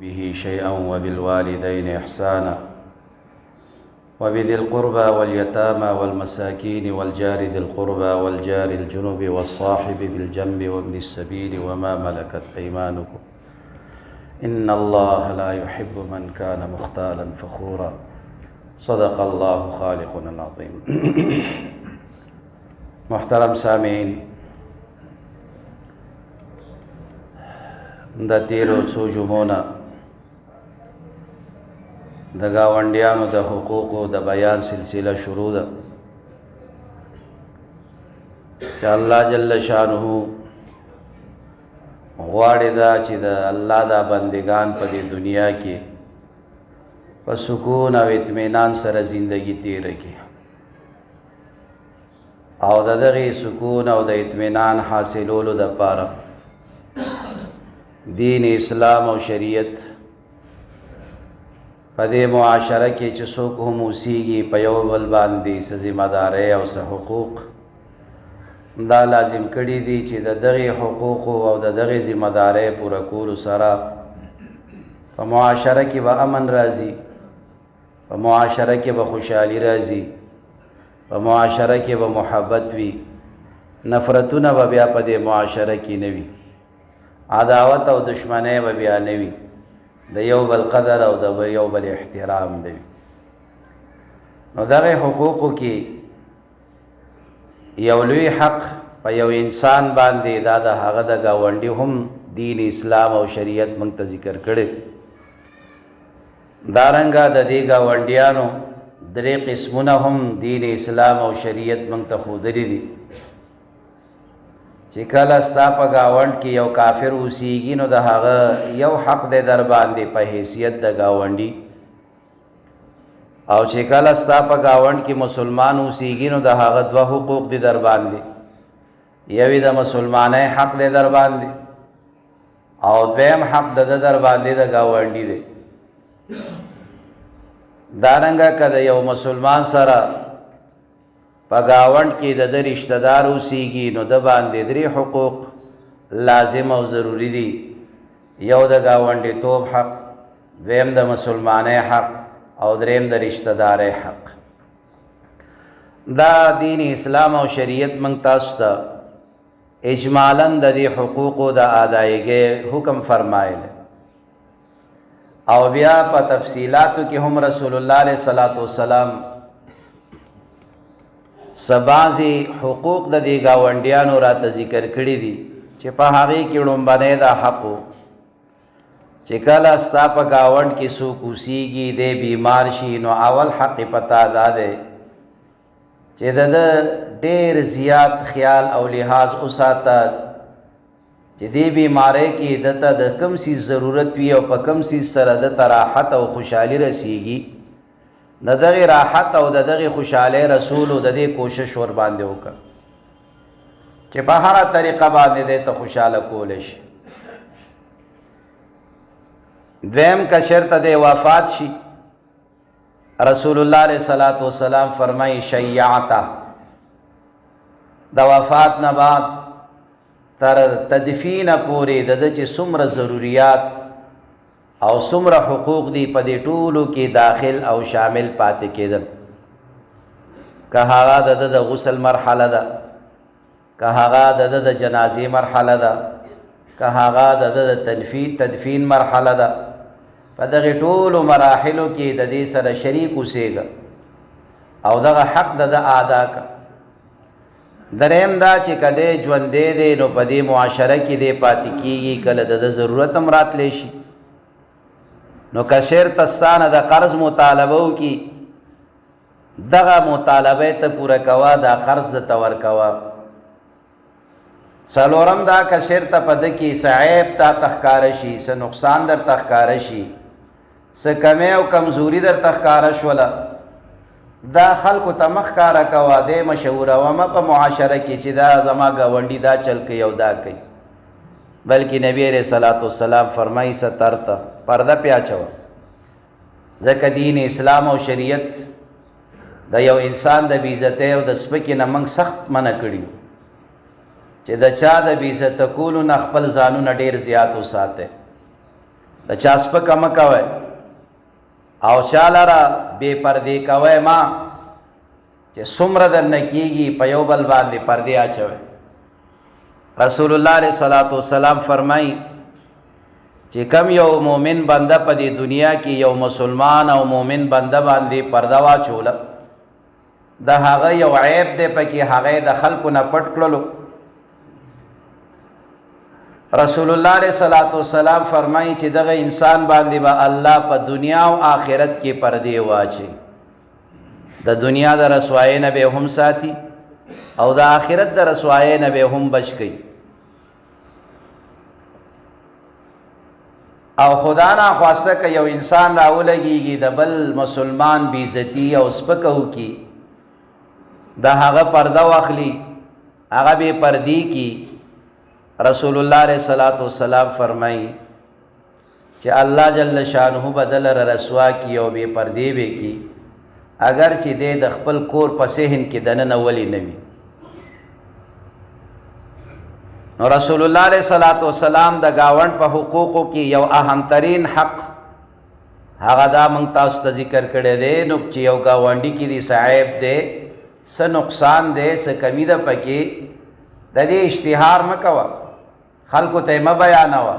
به شيئا وبالوالدين إحسانا وبذي القربى واليتامى والمساكين والجار ذي القربى والجار الجنب والصاحب بالجنب وابن السبيل وما ملكت أيمانكم إن الله لا يحب من كان مختالا فخورا صدق الله خالقنا العظيم محترم سامعین، د تیرو څو جمعونه د ګاونډیانو د حقوقو د بیان سلسله شروع ده چې الله جل شانه غواړي دا چې د الله دا بندگان په دې دنیا کې په سکون او اطمینان سره زندگی تیر کړي او د دغه سکون او د اطمینان حاصلولو لپاره دین اسلام او شریعت په دې معاشره کې چې څوک هم اوسیږي په یو بل باندې څه ذمہدارۍ او څه حقوق دا لازم کړي دي چې د دغه حقوق او د دغه ذمہدارۍ پوره کولو سره په معاشره کې به امن راځي، په معاشره کې به خوشحالي راځي، په معاشره کې به محبت وي، نفرتونه به بیا په دې معاشره کې نه وي، عداوت او دشمنۍ به بیا نه وي، د یو بل قدر او د یو بل احترام به وي. نو دغه حقوقو کې یو لوی حق په یو انسان باندې دا د هغه د ګاونډي هم دین اسلام او شریعت موږ ته ذکر کړي. دارنګه د دې ګاونډیانو درې قسمونه هم دین اسلام او شریعت موږ ته ښودلي دي چې کله ستا په ګاونډ کې یو کافر اوسیږي نو د هغه یو حق دی در باندې په حیثیت د ګاونډي، او چې کله ستا په ګاونډ کې مسلمان اوسیږي نو د هغه دوه حقوق دي در باندې، یوی د مسلمانۍ حق دی در باندې او دویم حق د در باندې د ګاونډي دی. دارنګه که د یو مسلمان سره په ګاونډ کې د ده رشته دار اوسیږي نو د باندې درې حقوق لازم او ضروري دي، یو د ګاونډیتوب حق، دویم د مسلمانۍ حق او دریم د رشته دارۍ حق. دا دین اسلام او شریعت موږ تاسو ته اجمالاً د دې حقوقو د ادایګۍ حکم فرمایلی او بیا په تفصیلاتو کې هم رسول الله علیه الصلاۃ والسلام بعضې حقوق د دې ګاونډیانو راته ذکر کړي دي چې په هغې کې لومبنی دا حق و چې کله ستا په ګاونډ کې څوک اوسیږي دی بیمار شي نو اول حق پتا دا دی چې د ده ډېر زیات خیال او لحاظ وساته چې دې بیماری کې دته د کم څیز ضرورت وي او په کم څیز سره دته راحت او خوشحالي رسیږي، د دغې راحت او د دغې خوشحالۍ رسولو د دې کوشش ور باندې وکړه چې په هره طریقه باندې دې ته خوشحاله کولی شي. دویم که چېرته دی وفات شي، رسول الله علیه صلات وسلام فرمایي شیعته، د وفات نه بعد تر تدفین پورې د ده چې څومره ضروریات او څومره حقوق دي په دې ټولو کې داخل او شامل پاتې کېدل، که هغه د ده د غسل مرحله ده، که هغه د ده د جنازې مرحله ده، که هغه د ده د تدفین مرحله ده، په دغې ټولو مراحلو کې د دې سره شریک اوسېږه او دغه حق د ده ادا که. دریم دا چې که دی ژوندی دی نو په دې معاشره کې دی پاتې کېږي، کله د ده ضرورت هم راتلی شي، نو که چېرته ستا نه د قرض مطالبه وکړي دغه مطالبه ته پوره کوه، دا قرض درته ورکوه. څلورم دا که چېرته په ده کې څه عیب تاته ښکاره شي، څه نقصان درته ښکاره شي، څه کمی او کمزوري درته ښکاره شوله، دا خلکو ته مه ښکاره کوه، دی مشهوروه مه په معاشره کې چې دا زما ګاونډي دا چل کوي او دا کوي، بلکې نبی علیہ الصلاۃ والسلام فرمایي سترته، پرده پې اچوه، ځکه دین اسلام او شریعت د یو انسان د بېعزتۍ او د سپکې نه موږ سخت منع کړي چې د چا د بېعزته کولو نه خپل ځانونه ډېر زیات وساتئ. د چا سپکه مه کوئ او چا لره بې پردې کوئ ما چې څومره درنه کېږي په یو بل باندې پردې اچوئ. رسول الله علیه الصلاۃ والسلام فرمایي چې کم یو مومن بنده په دې دنیا کې یو مسلمان او مومن بنده باندې پرده واچوله د هغه یو عیب دی پکې هغه د خلکو نه پټ کړلو. رسول الله علیه الصلاۃ والسلام فرمایي چې دغه انسان باندې به الله په دنیا او آخرت کې پردې واچي. د دنیا د رسوایۍ نه به هم ساتي او د آخرت د رسوایۍ نه به هم بچ کوي. او خدا نه خواسته که یو انسان راولګيږي د بل مسلمان بې عزتي او سپکه وکړي د هغه پرده واخلي هغه بې پردې کي. رسول الله علیه الصلاۃ والسلام فرمایي چې الله جل شانه بدل رسوا کی او بې پردې به کی اگر چې د خپل کور په صحن کې دننه ولی نه وي. نو رسول الله علیه الصلاۃ والسلام د گاوند په حقوقو کې یو اهمترین حق هغه دا مونږ تاسو ته ذکر کړی دی. نو چې یو گاونډي کې دی صاحب دی څه نقصان دی څه کمی ده پکې د دې اشتهار مه کوه خلکو ته مه بیانوه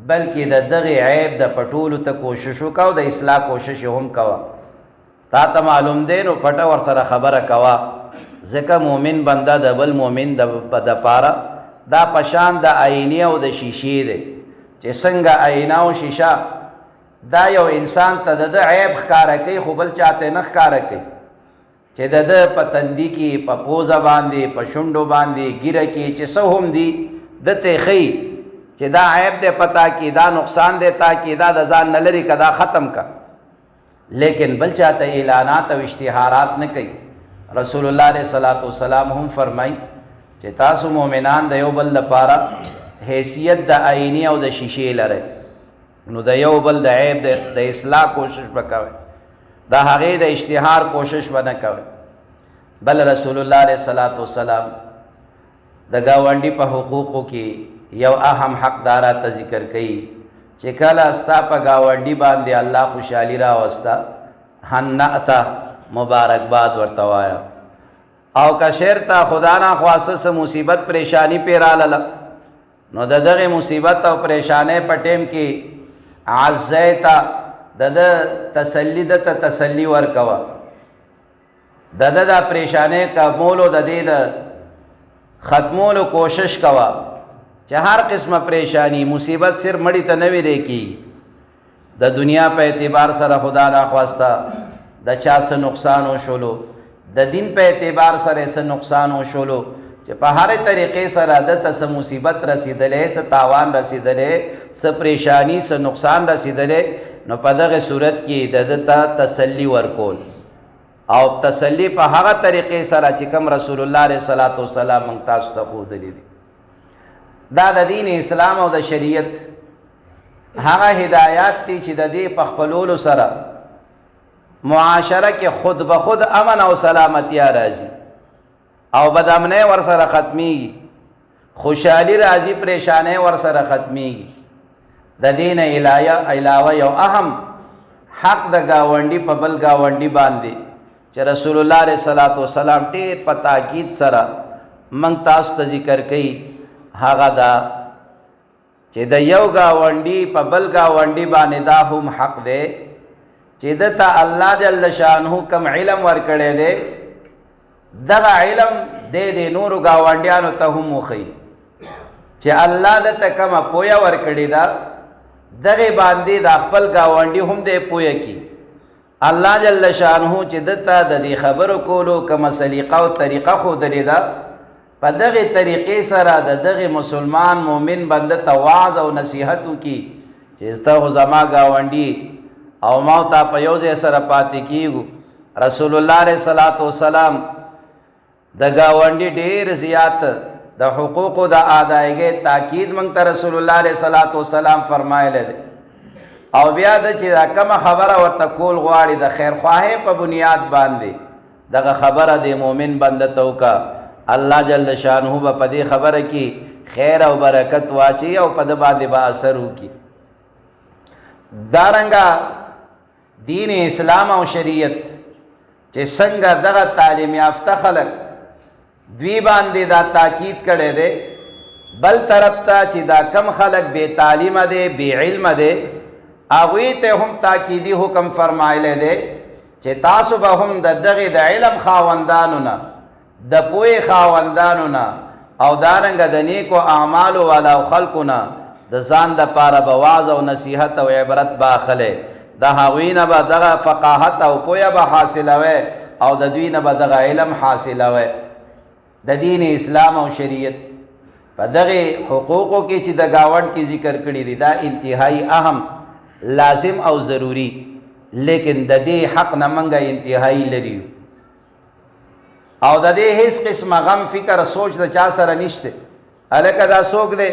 بلکې د دغې عیب د پټولو ته کوشش وکړه او د اصلاح کوشش هم کوه. تا ته معلوم دی نو پټه ورسره خبره کوه ځکه مومن بنده د بل مومن دپاره دا پشان د آینې او د شیشې دی چې څنګه آینه او شیشه دا یو انسان ته د عیب ښکاره کوي خو بل چاته نه ښکاره کوي چې د په تندي کې په پوزه باندې په شونډو باندې ګیره کې چې څه هم دي دته ښیي چې دا عیب دی پتا کې دا نقصان دی تا کې دا د ځان نه لرې که دا ختم که لیکن بل چاته اعلانات او اشتهارات نه کوي. رسول الله علیه الصلاۃ والسلام هم فرمایي چې تاسو مؤمنان د یو بل لپاره حیثیت د آینې او د شیشې لرئ نو د یو بل د عیب د اصلاح کوشش وکوئ د هغې د اشتهار کوشش به نه کوئ. بل رسول الله علیه الصلاۃ والسلام د ګاونډي په حقوقو کې یو اهم حق دارا ته ذکر کوي چې کله ستا په ګاونډي باندې الله خوشحالي راوسته هنأته مبارکباد ورته وایه او که چېرته خدا ناخواسته څه مصیبت پریشانی پې راغله نو د دغې مصیبت او پریشانۍ په ټیم کې عزی ته د ده تسلي ده ته تسلي ورکوه د ده دا پریشانۍ کمولو د دې د ختمولو کوشش کوه چې هر قسمه پریشانی مصیبت صرف مړی ته نه ویری کېږي د دنیا په اعتبار سره خدا ناخواسته د چا څه نقصان وشولو د دین په اعتبار سره څه نقصان وشولو چې په هرې طریقې سره دته څه مصیبت رسېدلی څه تاوان رسېدلی څه پریشانی څه نقصان رسېدلی نو په دغه صورت کې د ده ته تسلي ورکول او تسلي په هغه طریقې سره چې کوم رسول الله علیه الصلاۃ والسلام موږ تاسو ته ښودلی دي. دا د دین اسلام او د شریعت هغه هدایات دي چې د دې په خپلولو سره معاشره کې خود به خود امن او سلامتیا راځي او بدامنۍ ورسره ختمیږي خوشحالي راځي پریشانۍ ورسره ختمیږي. د دین علاوه یو اهم حق د ګاونډي په بل ګاونډي باندې چې رسول الله علیه الصلاۃ والسلام ډېر په تاکید سره موږ تاسو ته ذکر کوي هغه دا چې د یو ګاونډي په بل ګاونډي باندې دا هم حق دی چې دته الله جل شانه کوم علم ورکړی دی دغه علم د نورو ګاونډیانو ته هم وښیي چې الله دته کومه پویه ورکړې ده دغې باندې د خپل ګاونډي هم دی پویه کي. الله جل شانه چې دته د دې خبرو کولو کومه سلیقه او طریقه ښودلې ده په دغې طریقې سره د دغې مسلمان مؤمن بنده ته وعظ او نصیحت وکړي چې ته خو زما ګاونډي او ما تا په یو ځای سره پاتې کیږو. رسول الله علیه الصلاۃ والسلام د ګاونډي ډېر زیات د حقوقو د ادایګۍ تاکید موږ ته رسول الله علیه الصلاۃ والسلام فرمایلی دی او بیا د چې دا کومه خبره ورته کول غواړي د خیرخواهۍ په بنیاد باندې دغه خبره د مؤمن بنده ته وکړه الله جل شانه به په دې خبره کې خیر او برکت واچي او په ده باندې به اثر وکړي. دارنګه دین اسلام او شریعت چې څنګه دغه تعلیم یافته خلک دوی باندې دا تاکید کړی دی، بل طرف ته چې دا کم خلک بے تعلیمه دی، بے علمه دی، هغوی ته هم تاکیدي حکم فرمایلی دی چې تاسو به هم د دغې د علم خاوندانو نه، د پوهې خاوندانو نه او دارنګه د نیکو اعمالو والا خلکو نه د ځان دپاره به واعظ او نصیحت او عبرت به اخلی، د هغوی نه به دغه فقاهت او پوهه به حاصلوئ او د دوی نه به دغه علم حاصلوئ. د دین اسلام او شریعت په دغې حقوقو کې چې د ګاونډ کې ذکر کړي دي دا انتهایی اهم، لازم او ضروری، لیکن د دې حق نه منګه انتهایی لري او د دې هیڅ قسمه غم فکر سوچ د چا سره نشته. هلکه دا څوک دی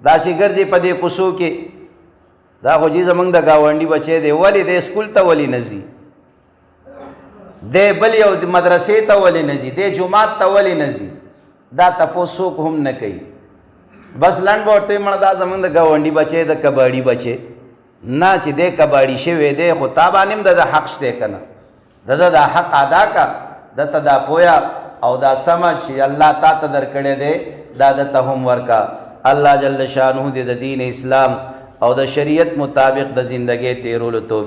دا چې ګرځي په دې کوڅو کې، دا خو جي زمونږ د ګاونډي بچی دی، ولې دی سکول ته ولې نه ځي، دی بل یو مدرسې ته ولې نه ځي، دی جومات ته ولې نه ځي، دا تپوس څوک هم نه کوي. بس لنډ به ورته وي مړه دا زمونږ د ګاونډي بچی د کباړي بچی نه، چې دی کباړي شوی دی خو تا باندې هم د حق شته که نه، د دا حق ادا کا، دته دا پویا او دا سمجھ چې الله تا ته درکړی دی دا دته هم ورکا. الله جل شانه دې د دین اسلام او د شریعت مطابق د زندګۍ تیرولو توفیق